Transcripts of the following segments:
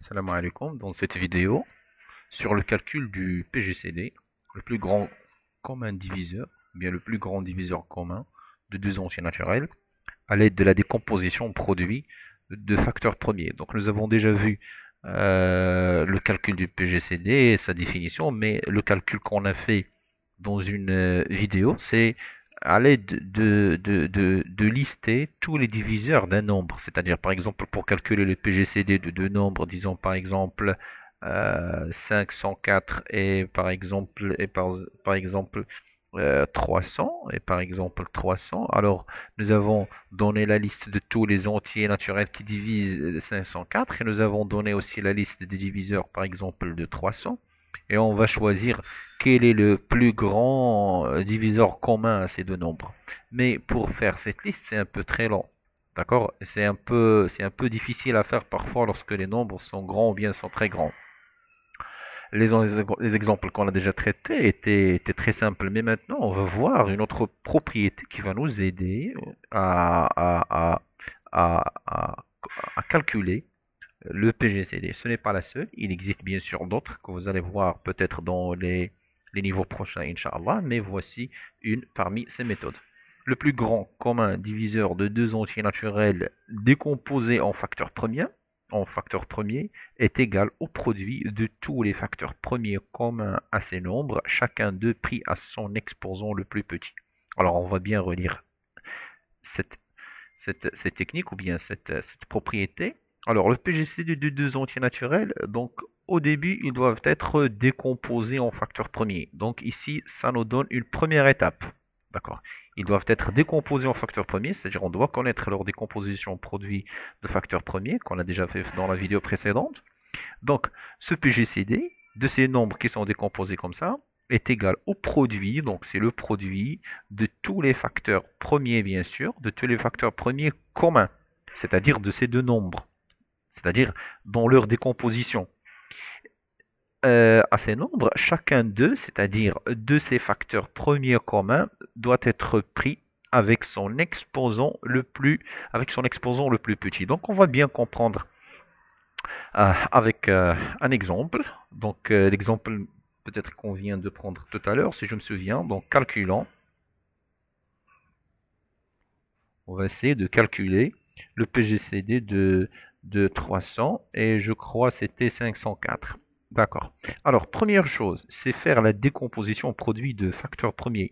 Salam alaikum. Dans cette vidéo, sur le calcul du PGCD, le plus grand commun diviseur, bien le plus grand diviseur commun de deux entiers naturels, à l'aide de la décomposition en produit de facteurs premiers. Donc nous avons déjà vu le calcul du PGCD et sa définition, mais le calcul qu'on a fait dans une vidéo, c'est à l'aide de lister tous les diviseurs d'un nombre. C'est-à-dire, par exemple, pour calculer le PGCD de deux nombres, disons par exemple 504 et par exemple 300 et par exemple 300. Alors, nous avons donné la liste de tous les entiers naturels qui divisent 504 et nous avons donné aussi la liste des diviseurs, par exemple, de 300. Et on va choisir quel est le plus grand diviseur commun à ces deux nombres. Mais pour faire cette liste, c'est un peu très long. D'accord? C'est un peu difficile à faire parfois lorsque les nombres sont grands ou bien sont très grands. Les exemples qu'on a déjà traités étaient très simples, mais maintenant on va voir une autre propriété qui va nous aider à calculer le PGCD. Ce n'est pas la seule, il existe bien sûr d'autres que vous allez voir peut-être dans les niveaux prochains, Inch'Allah, mais voici une parmi ces méthodes. Le plus grand commun diviseur de deux entiers naturels décomposés en facteurs premiers est égal au produit de tous les facteurs premiers communs à ces nombres, chacun d'eux pris à son exposant le plus petit. Alors on va bien relire cette, cette technique ou bien cette propriété. Alors le PGCD de deux entiers naturels, donc au début, ils doivent être décomposés en facteurs premiers. Donc ici, ça nous donne une première étape. D'accord. Ils doivent être décomposés en facteurs premiers, c'est-à-dire on doit connaître leur décomposition en produits de facteurs premiers, qu'on a déjà fait dans la vidéo précédente. Donc, ce PGCD, de ces nombres qui sont décomposés comme ça, est égal au produit, donc c'est le produit de tous les facteurs premiers, bien sûr, de tous les facteurs premiers communs, c'est-à-dire de ces deux nombres, c'est-à-dire dans leur décomposition. À ces nombres, chacun d'eux, c'est-à-dire de ces facteurs premiers communs, doit être pris avec son exposant le plus petit. Donc on va bien comprendre avec un exemple. Donc l'exemple peut-être qu'on vient de prendre tout à l'heure, si je me souviens. Donc calculons, on va essayer de calculer le PGCD de 300 et je crois c'était 504. D'accord. Alors première chose, c'est faire la décomposition en produit de facteurs premiers.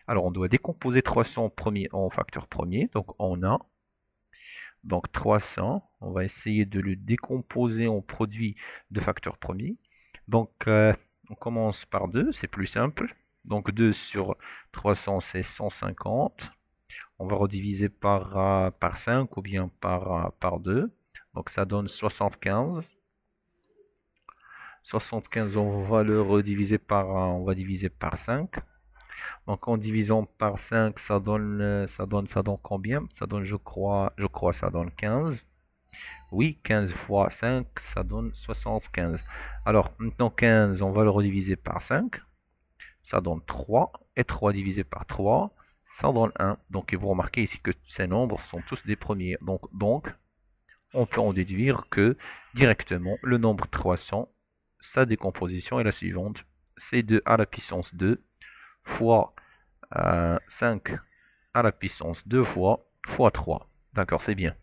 Alors on doit décomposer 300 premiers en facteurs premiers. Donc on a donc 300, on va essayer de le décomposer en produit de facteurs premiers. Donc on commence par 2, c'est plus simple. Donc 2 sur 300, c'est 150. On va rediviser par 5 ou bien par 2. Donc ça donne 75. 75, on va le rediviser on va diviser par 5. Donc en divisant par 5, ça donne combien? Ça donne, je crois, ça donne 15. Oui, 15 fois 5, ça donne 75. Alors, maintenant 15, on va le rediviser par 5. Ça donne 3. Et 3 divisé par 3, ça donne 1. Donc, vous remarquez ici que ces nombres sont tous des premiers. Donc, on peut en déduire que directement, le nombre 300, sa décomposition est la suivante. C'est 2 à la puissance 2 fois 5 à la puissance 2 fois 3. D'accord, c'est bien.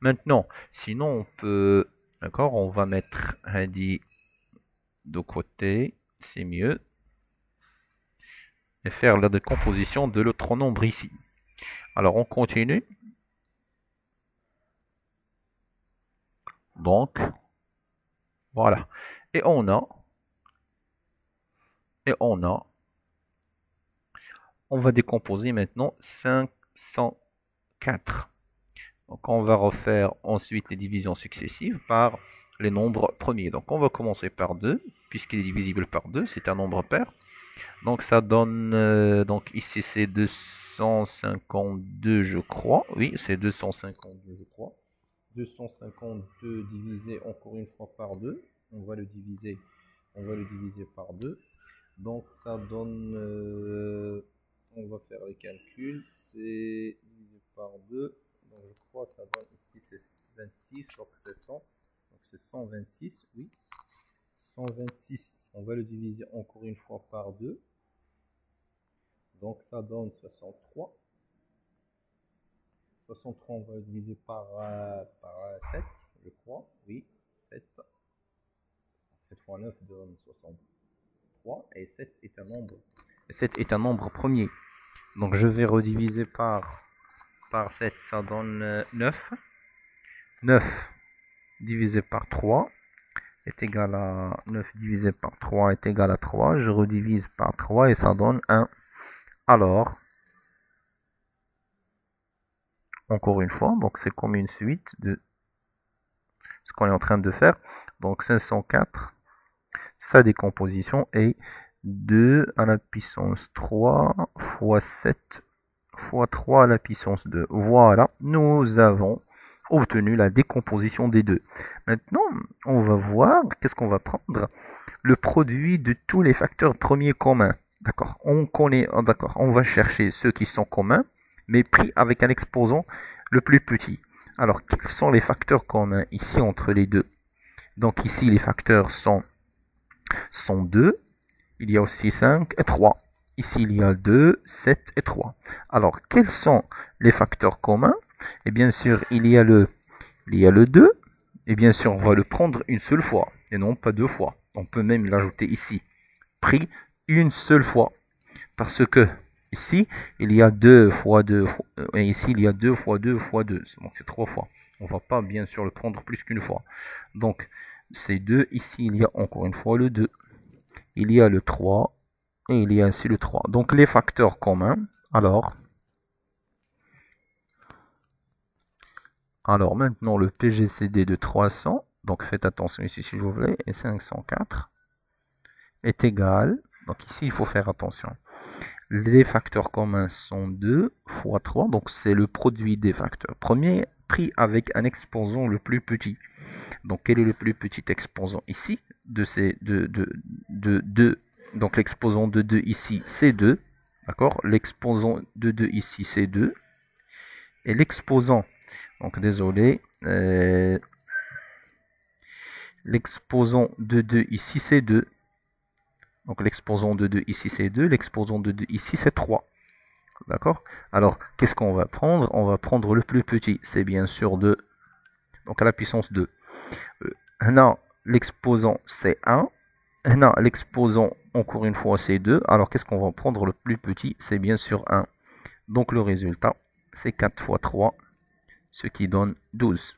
Maintenant, sinon on peut, d'accord, on va mettre un dit de côté, c'est mieux, et faire la décomposition de l'autre nombre ici. Alors on continue. Donc, voilà. Et on a, et on a, on va décomposer maintenant 504. Donc on va refaire ensuite les divisions successives par les nombres premiers. Donc on va commencer par 2, puisqu'il est divisible par 2, c'est un nombre pair. Donc ça donne, donc ici c'est 252 je crois, oui c'est 252 je crois. 252 divisé encore une fois par 2, on va le diviser par 2. Donc ça donne, on va faire les calculs, c'est divisé par 2, donc je crois que ça donne ici c'est 26, donc c'est 100, donc c'est 126, oui. 126, on va le diviser encore une fois par 2. Donc ça donne 63. 63, on va le diviser par 7, je crois. Oui, 7. 7 fois 9 donne 63. Et 7 est un nombre premier. Donc je vais rediviser par 7, ça donne 9. 9 divisé par 3 est égal à 9 divisé par 3 est égal à 3. Je redivise par 3 et ça donne 1. Alors, encore une fois, donc c'est comme une suite de ce qu'on est en train de faire. Donc 504, sa décomposition est 2 à la puissance 3 fois 7 fois 3 à la puissance 2. Voilà, nous avons obtenu la décomposition des deux. Maintenant, on va voir qu'est-ce qu'on va prendre. Le produit de tous les facteurs premiers communs. D'accord, on connaît, d'accord, on va chercher ceux qui sont communs, mais pris avec un exposant le plus petit. Alors, quels sont les facteurs communs ici entre les deux? Donc ici, les facteurs sont 2, il y a aussi 5 et 3. Ici, il y a 2, 7 et 3. Alors, quels sont les facteurs communs? Et bien sûr, il y a le 2. Et bien sûr, on va le prendre une seule fois, et non pas deux fois. On peut même l'ajouter ici, pris une seule fois. Parce que ici, il y a 2 fois 2, et ici, il y a 2 fois 2 fois 2. Donc, c'est 3 fois. On ne va pas, bien sûr, le prendre plus qu'une fois. Donc, c'est 2. Ici, il y a encore une fois le 2. Il y a le 3. Et il y a ainsi le 3. Donc, les facteurs communs, alors maintenant, le PGCD de 300, donc faites attention ici si vous voulez, et 504 est égal, donc ici il faut faire attention. Les facteurs communs sont 2 fois 3, donc c'est le produit des facteurs premiers pris avec un exposant le plus petit. Donc quel est le plus petit exposant ici de ces de 2? Donc l'exposant de 2 ici c'est 2, d'accord? L'exposant de 2 ici c'est 2. Et l'exposant, donc désolé, l'exposant de 2 ici c'est 2. Donc l'exposant de 2 ici c'est 2, l'exposant de 2 ici c'est 3. D'accord? Alors, qu'est-ce qu'on va prendre? On va prendre le plus petit, c'est bien sûr 2. Donc à la puissance 2. Non, l'exposant c'est 1. Non, l'exposant encore une fois c'est 2. Alors qu'est-ce qu'on va prendre? Le plus petit, c'est bien sûr 1. Donc le résultat, c'est 4 fois 3, ce qui donne 12.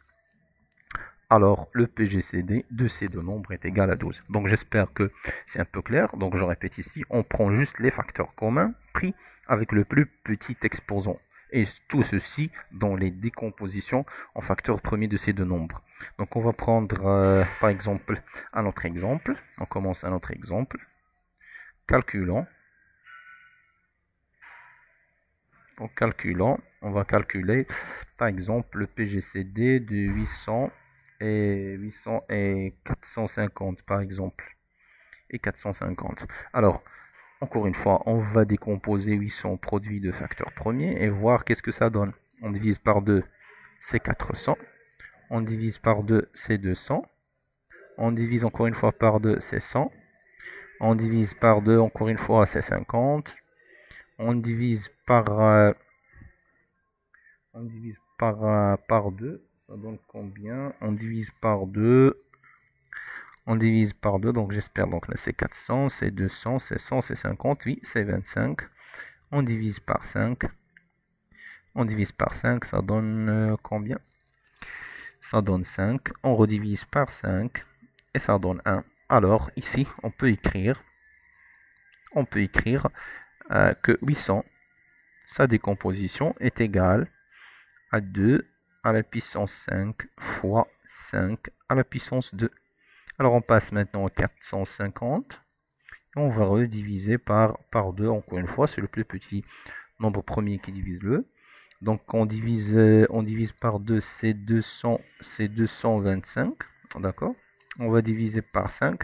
Alors le PGCD de ces deux nombres est égal à 12. Donc j'espère que c'est un peu clair. Donc je répète ici, on prend juste les facteurs communs pris avec le plus petit exposant. Et tout ceci dans les décompositions en facteurs premiers de ces deux nombres. Donc on va prendre par exemple un autre exemple. On commence un autre exemple. Calculons. Donc calculons, on va calculer par exemple le PGCD de 800 et 450 par exemple. Et 450. Alors, encore une fois, on va décomposer 800 produits de facteurs premiers et voir qu'est-ce que ça donne. On divise par 2, c'est 400. On divise par 2, c'est 200. On divise encore une fois par 2, c'est 100. On divise par 2, encore une fois, c'est 50. On divise par 2, ça donne combien? On divise par 2. On divise par 2, donc j'espère, donc là c'est 400, c'est 200, c'est 100, c'est 50, oui, c'est 25. On divise par 5. On divise par 5, ça donne combien? Ça donne 5. On redivise par 5 et ça donne 1. Alors ici, on peut écrire que 800, sa décomposition est égale à 2 à la puissance 5 fois 5 à la puissance 2. Alors on passe maintenant à 450. On va rediviser par 2 encore une fois. C'est le plus petit nombre premier qui divise le. Donc on divise par 2, c'est 200, c'est 225. D'accord? On va diviser par 5.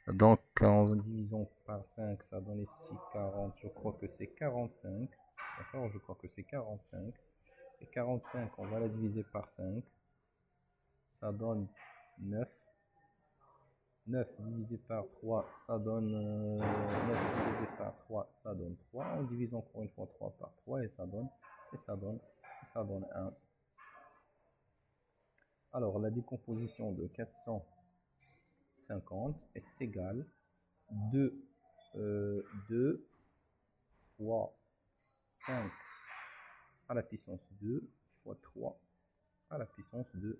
Donc en divisant par 5, ça donne ici 40. Je crois que c'est 45. D'accord? Je crois que c'est 45. Et 45, on va la diviser par 5. Ça donne 9. 9 divisé par 3, ça donne 9 divisé par 3, ça donne 3. On divise encore une fois 3 par 3 et ça donne 1. Alors, la décomposition de 450 est égale 2 fois 5 à la puissance 2 fois 3 à la puissance 2.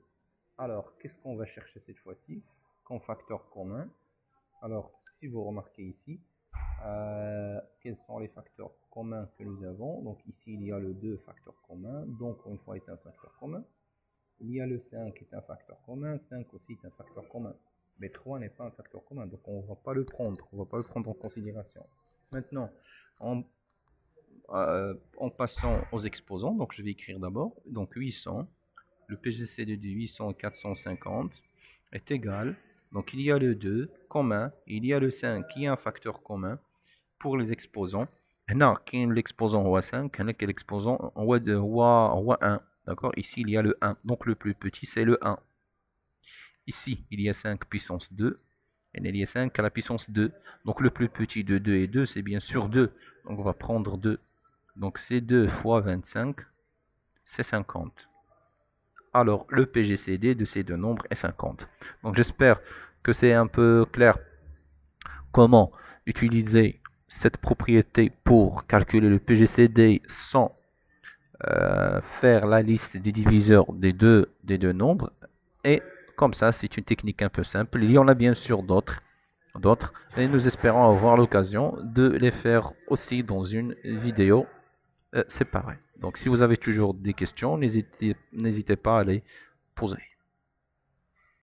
Alors, qu'est-ce qu'on va chercher cette fois-ci comme facteur commun? Alors, si vous remarquez ici, quels sont les facteurs communs que nous avons? Donc ici, il y a le 2 facteur commun, donc une fois est un facteur commun. Il y a le 5 qui est un facteur commun, 5 aussi est un facteur commun. Mais 3 n'est pas un facteur commun, donc on ne va pas le prendre, en considération. Maintenant, en passant aux exposants, donc je vais écrire d'abord, donc 800, le PGCD de 800 450 est égal, donc il y a le 2 commun, il y a le 5 qui est un facteur commun pour les exposants. Là, l'exposant هو 5, l'exposant هو 1. D'accord? Ici, il y a le 1. Donc, le plus petit, c'est le 1. Ici, il y a 5 puissance 2. Et il y a 5 à la puissance 2. Donc, le plus petit de 2 et 2, c'est bien sûr 2. Donc, on va prendre 2. Donc, c'est 2 fois 25, c'est 50. Alors, le PGCD de ces deux nombres est 50. Donc, j'espère que c'est un peu clair comment utiliser cette propriété pour calculer le PGCD sans faire la liste des diviseurs des deux nombres. Et comme ça, c'est une technique un peu simple. Il y en a bien sûr d'autres. Et nous espérons avoir l'occasion de les faire aussi dans une vidéo séparée. Donc si vous avez toujours des questions, n'hésitez pas à les poser.